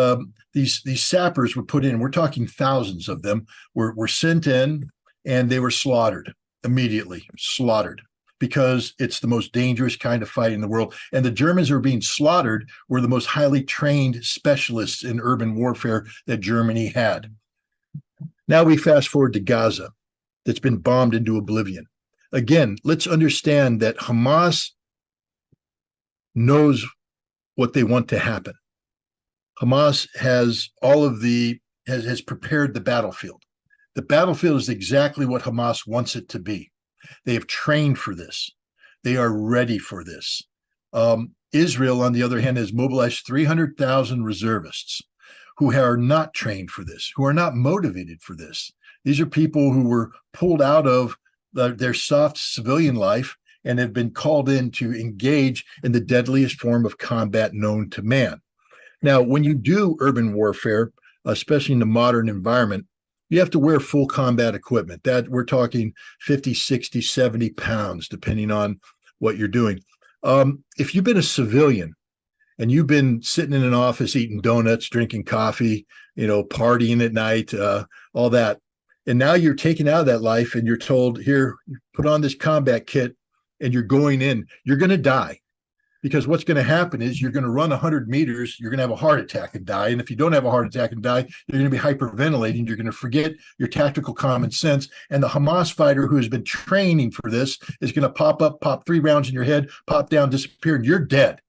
these sappers were put in, we're talking thousands of them, were sent in, and they were slaughtered immediately, slaughtered, because it's the most dangerous kind of fight in the world. And the Germans who were being slaughtered were the most highly trained specialists in urban warfare that Germany had. Now we fast forward to Gaza, that's been bombed into oblivion. Again, let's understand that Hamas knows what they want to happen. Hamas has has prepared the battlefield. The battlefield is exactly what Hamas wants it to be. They have trained for this. They are ready for this. Israel, on the other hand, has mobilized 300,000 reservists who are not trained for this, who are not motivated for this. These are people who were pulled out of their soft civilian life and have been called in to engage in the deadliest form of combat known to man. Now, when you do urban warfare, especially in the modern environment, you have to wear full combat equipment. That we're talking 50, 60, 70 pounds, depending on what you're doing. If you've been a civilian and you've been sitting in an office eating donuts, drinking coffee, partying at night, all that, and now you're taken out of that life and you're told, here, put on this combat kit and you're going in, you're going to die. Because what's going to happen is you're going to run 100 meters, you're going to have a heart attack and die. And if you don't have a heart attack and die, you're going to be hyperventilating. You're going to forget your tactical common sense. And the Hamas fighter who has been training for this is going to pop up, pop 3 rounds in your head, pop down, disappear, and you're dead.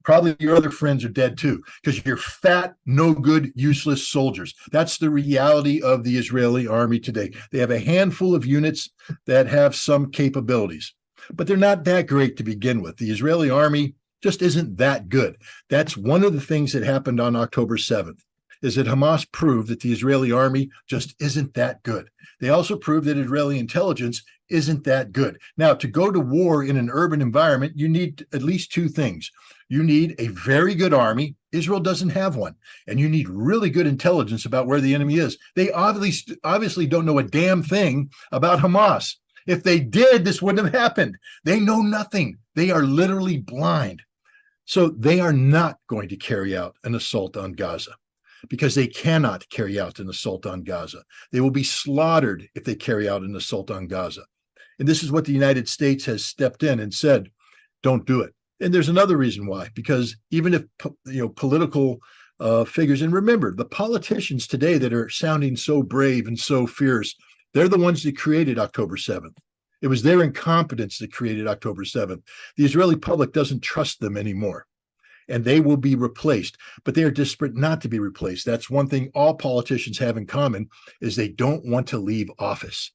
Probably your other friends are dead too, because you're fat, no good, useless soldiers. That's the reality of the Israeli army today. They have a handful of units that have some capabilities, but they're not that great to begin with. The Israeli army just isn't that good. That's one of the things that happened on October 7th, is that Hamas proved that the Israeli army just isn't that good. They also proved that Israeli intelligence isn't that good. Now, to go to war in an urban environment, you need at least 2 things. You need a very good army. Israel doesn't have one. And you need really good intelligence about where the enemy is. They obviously don't know a damn thing about Hamas. If they did, this wouldn't have happened. They know nothing. They are literally blind. So they are not going to carry out an assault on Gaza, because they cannot carry out an assault on Gaza. They will be slaughtered if they carry out an assault on Gaza. And this is what the United States has stepped in and said, don't do it. And there's another reason why, because even if political figures, and remember, the politicians today that are sounding so brave and so fierce, they're the ones that created October 7th. It was their incompetence that created October 7th. The Israeli public doesn't trust them anymore, and they will be replaced, but they are desperate not to be replaced. That's one thing all politicians have in common, is they don't want to leave office.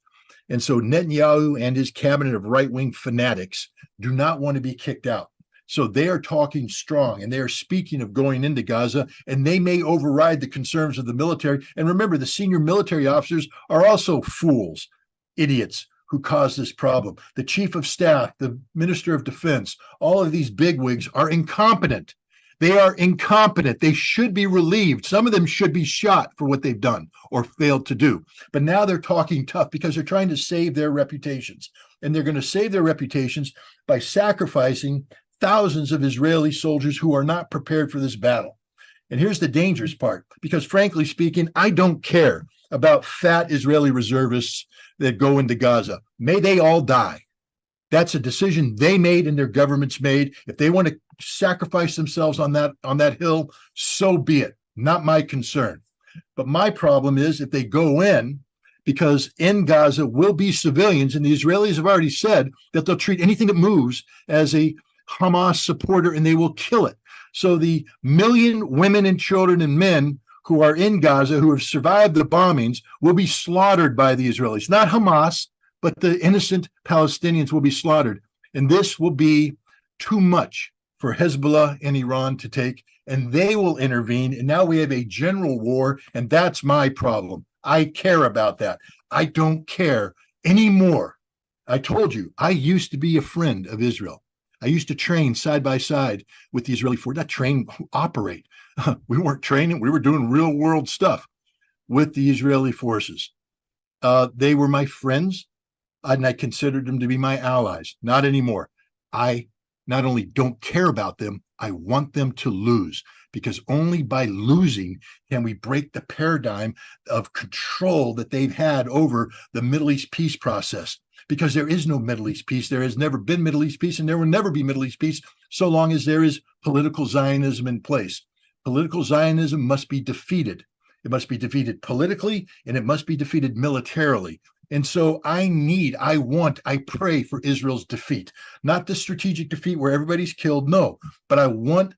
And so Netanyahu and his cabinet of right-wing fanatics do not want to be kicked out. So they are talking strong, and they are speaking of going into Gaza, and they may override the concerns of the military. And remember, the senior military officers are also fools, idiots, who caused this problem. The chief of staff, the minister of defense, all of these bigwigs are incompetent. They are incompetent. They should be relieved. Some of them should be shot for what they've done or failed to do. But now they're talking tough because they're trying to save their reputations. And they're going to save their reputations by sacrificing thousands of Israeli soldiers who are not prepared for this battle. And here's the dangerous part, because frankly speaking, I don't care about fat Israeli reservists that go into Gaza. May they all die. That's a decision they made and their governments made. If they want to sacrifice themselves on that hill, so be it. Not my concern. But my problem is if they go in, because in Gaza will be civilians, and the Israelis have already said that they'll treat anything that moves as a Hamas supporter and they will kill it. So the million women and children and men who are in Gaza, who have survived the bombings, will be slaughtered by the Israelis. Not Hamas, but the innocent Palestinians will be slaughtered. And this will be too much for Hezbollah and Iran to take, and they will intervene. And now we have a general war, and that's my problem. I care about that. I don't care anymore. I told you, I used to be a friend of Israel. I used to train side by side with the Israeli force, not train, operate. We weren't training. We were doing real world stuff with the Israeli forces. They were my friends. and I considered them to be my allies. Not anymore. I not only don't care about them, I want them to lose, because only by losing can we break the paradigm of control that they've had over the Middle East peace process. Because there is no Middle East peace. There has never been Middle East peace, and there will never be Middle East peace so long as there is political Zionism in place. Political Zionism must be defeated. It must be defeated politically, and it must be defeated militarily. And so I pray for Israel's defeat, not the strategic defeat where everybody's killed. No, but I want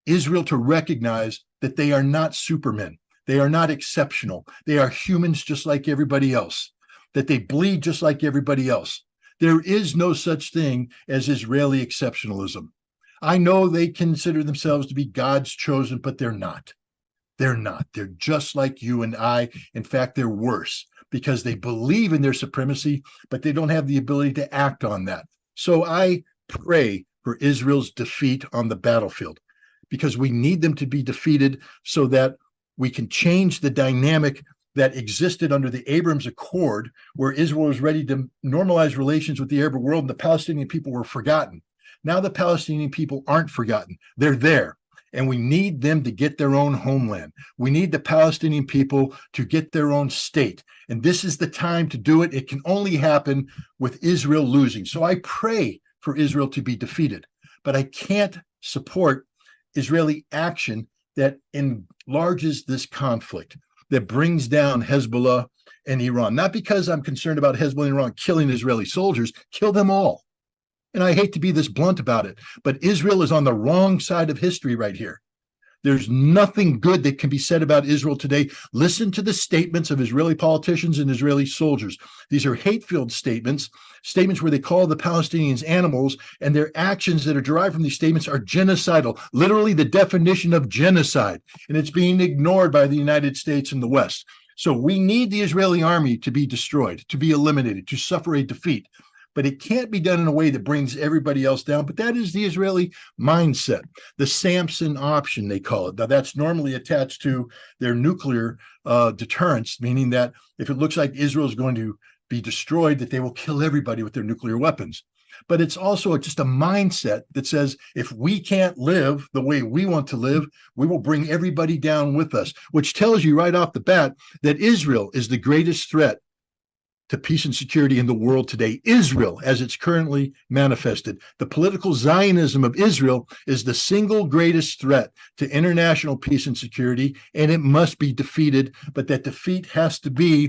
Israel to recognize that they are not supermen. They are not exceptional. They are humans just like everybody else, that they bleed just like everybody else. There is no such thing as Israeli exceptionalism. I know they consider themselves to be God's chosen, but they're not. They're not. They're just like you and I. In fact, they're worse, because they believe in their supremacy, but they don't have the ability to act on that. So I pray for Israel's defeat on the battlefield, because we need them to be defeated so that we can change the dynamic that existed under the Abraham Accord, where Israel was ready to normalize relations with the Arab world and the Palestinian people were forgotten. Now the Palestinian people aren't forgotten. They're there. And we need them to get their own homeland. We need the Palestinian people to get their own state. And this is the time to do it. It can only happen with Israel losing. So I pray for Israel to be defeated. But I can't support Israeli action that enlarges this conflict, that brings down Hezbollah and Iran. Not because I'm concerned about Hezbollah and Iran killing Israeli soldiers, kill them all. And I hate to be this blunt about it, but Israel is on the wrong side of history right here. There's nothing good that can be said about Israel today. Listen to the statements of Israeli politicians and Israeli soldiers. These are hate-filled statements where they call the Palestinians animals, and their actions that are derived from these statements are genocidal, literally the definition of genocide, and it's being ignored by the United States and the West. So we need the Israeli army to be destroyed, to be eliminated, to suffer a defeat. But it can't be done in a way that brings everybody else down. But that is the Israeli mindset, the Samson option, they call it. Now, that's normally attached to their nuclear deterrence, meaning that if it looks like Israel is going to be destroyed, that they will kill everybody with their nuclear weapons. But it's also just a mindset that says, if we can't live the way we want to live, we will bring everybody down with us, which tells you right off the bat that Israel is the greatest threat to peace and security in the world today. Israel, as it's currently manifested, the political Zionism of Israel is the single greatest threat to international peace and security, and it must be defeated. But that defeat has to be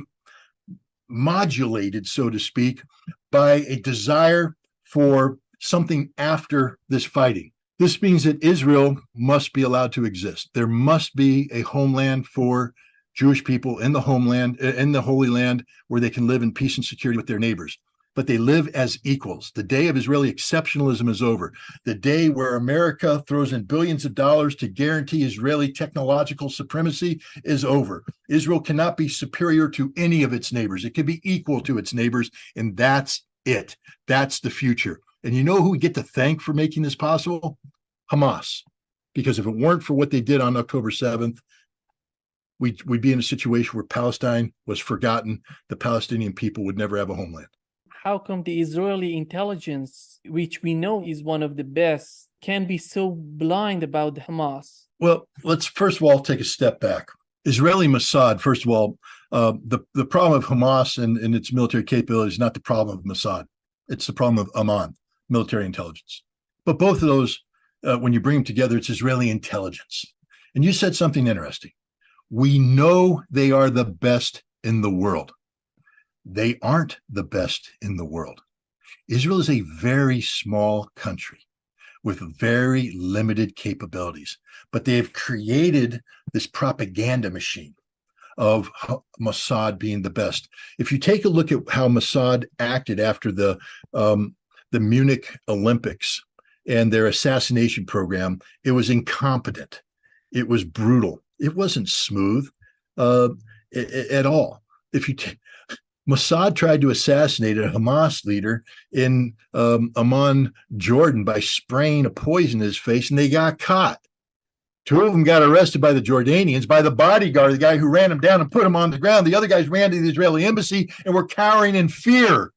modulated, so to speak, by a desire for something after this fighting. This means that Israel must be allowed to exist. There must be a homeland for Jewish people in the homeland, in the Holy Land, where they can live in peace and security with their neighbors. But they live as equals. The day of Israeli exceptionalism is over. The day where America throws in billions of dollars to guarantee Israeli technological supremacy is over. Israel cannot be superior to any of its neighbors. It can be equal to its neighbors, and that's it. That's the future. And you know who we get to thank for making this possible? Hamas. Because if it weren't for what they did on October 7th, we'd be in a situation where Palestine was forgotten. The Palestinian people would never have a homeland. How come the Israeli intelligence, which we know is one of the best, can be so blind about Hamas? Well, let's first of all take a step back. Israeli Mossad, first of all, the problem of Hamas and its military capability is not the problem of Mossad. It's the problem of Amman, military intelligence. But both of those, when you bring them together, it's Israeli intelligence. And you said something interesting. We know they are the best in the world. They aren't the best in the world. Israel is a very small country with very limited capabilities, but they have created this propaganda machine of Mossad being the best. If you take a look at how Mossad acted after the Munich Olympics and their assassination program, it was incompetent. It was brutal. It wasn't smooth at all. Mossad tried to assassinate a Hamas leader in Amman, Jordan, by spraying a poison in his face, and they got caught. Two of them got arrested by the Jordanians, by the bodyguard, the guy who ran him down and put him on the ground. The other guys ran to the Israeli embassy and were cowering in fear.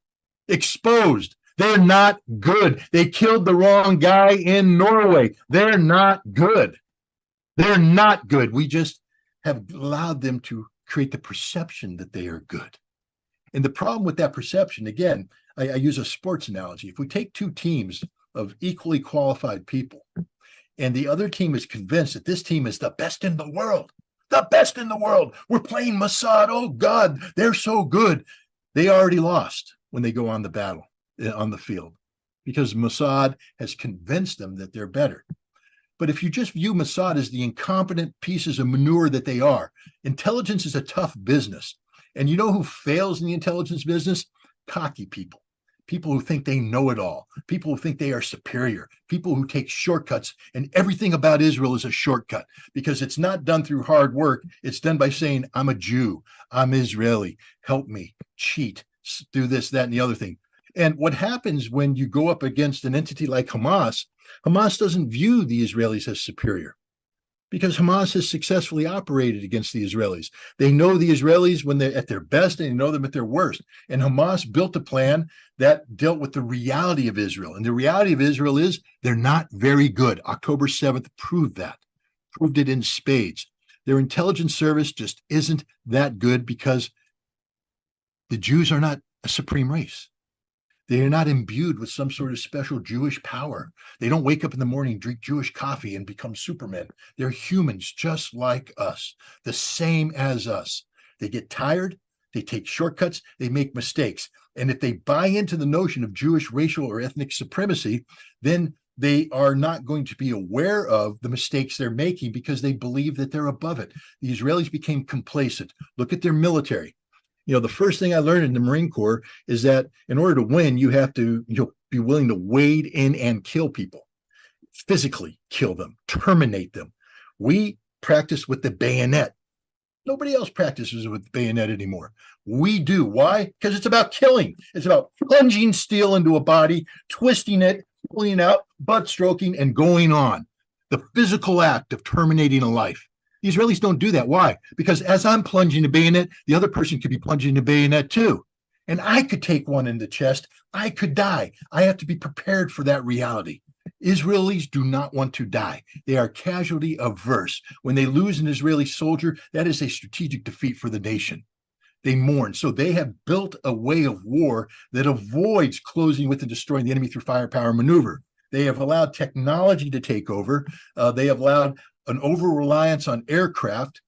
exposed. They're not good. They killed the wrong guy in Norway. They're not good. They're not good. We just have allowed them to create the perception that they are good. And the problem with that perception, again, I use a sports analogy. If we take two teams of equally qualified people, and the other team is convinced that this team is the best in the world, we're playing Mossad. Oh God, they're so good. They already lost when they go on the field, because Mossad has convinced them that they're better. But if you just view Mossad as the incompetent pieces of manure that they are, intelligence is a tough business. And you know who fails in the intelligence business? Cocky people. People who think they know it all, people who think they are superior, people who take shortcuts, and everything about Israel is a shortcut because it's not done through hard work. It's done by saying, I'm a Jew, I'm Israeli, help me, cheat, do this, that, and the other thing. And what happens when you go up against an entity like Hamas, Hamas doesn't view the Israelis as superior, because Hamas has successfully operated against the Israelis. They know the Israelis when they're at their best, and they know them at their worst. And Hamas built a plan that dealt with the reality of Israel. And the reality of Israel is they're not very good. October 7th proved it in spades. Their intelligence service just isn't that good because the Jews are not a supreme race. They are not imbued with some sort of special Jewish power. They don't wake up in the morning, drink Jewish coffee, and become supermen. They're humans just like us, the same as us. They get tired, they take shortcuts, they make mistakes. And if they buy into the notion of Jewish racial or ethnic supremacy, then they are not going to be aware of the mistakes they're making because they believe that they're above it. The Israelis became complacent. Look at their military. You know, the first thing I learned in the Marine Corps is that in order to win, you have to be willing to wade in and kill people, physically kill them, terminate them. We practice with the bayonet. Nobody else practices with the bayonet anymore. We do. Why? Because it's about killing. It's about plunging steel into a body, twisting it, pulling it out, butt stroking, and going on. The physical act of terminating a life. The Israelis don't do that. Why? Because as I'm plunging a bayonet, the other person could be plunging a bayonet too. And I could take one in the chest. I could die. I have to be prepared for that reality. Israelis do not want to die. They are casualty averse. When they lose an Israeli soldier, that is a strategic defeat for the nation. They mourn. So they have built a way of war that avoids closing with and destroying the enemy through firepower maneuver. They have allowed technology to take over. They have allowed an over-reliance on aircraft